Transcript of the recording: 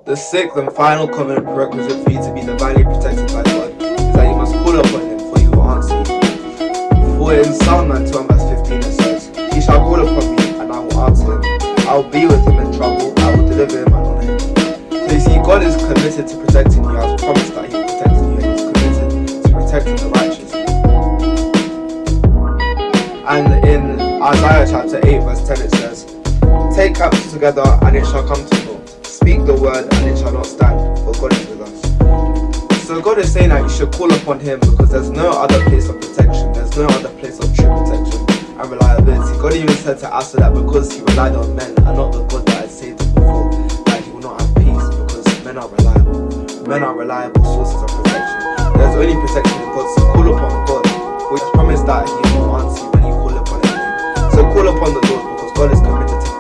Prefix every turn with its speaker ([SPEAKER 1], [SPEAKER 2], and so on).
[SPEAKER 1] The sixth and final covenant prerequisite for you to be divinely protected by God is that you must call upon Him, for He will answer you. For in Psalm 91 verse 15 it says, "He shall call upon me, and I will answer him. I will be with him in trouble. I will deliver him and honor him." So you see, God is committed to protecting you, as promised that He will protect you, and He's committed to protecting the righteous. And in Isaiah chapter 8 verse 10 it says, "Take counsel together, and it shall come to naught. Speak the word, and it shall not stand, for God is with us." So God is saying that you should call upon Him because there's no other place of protection. There's no other place of true protection and reliability. God even said to Asa that because he relied on men and not the God that had saved him before, that he will not have peace, because men are reliable. Men are reliable sources of protection. There's only protection in God, so call upon God, for He has promised that He will answer you when you call upon His name. So call upon the Lord, because God is committed to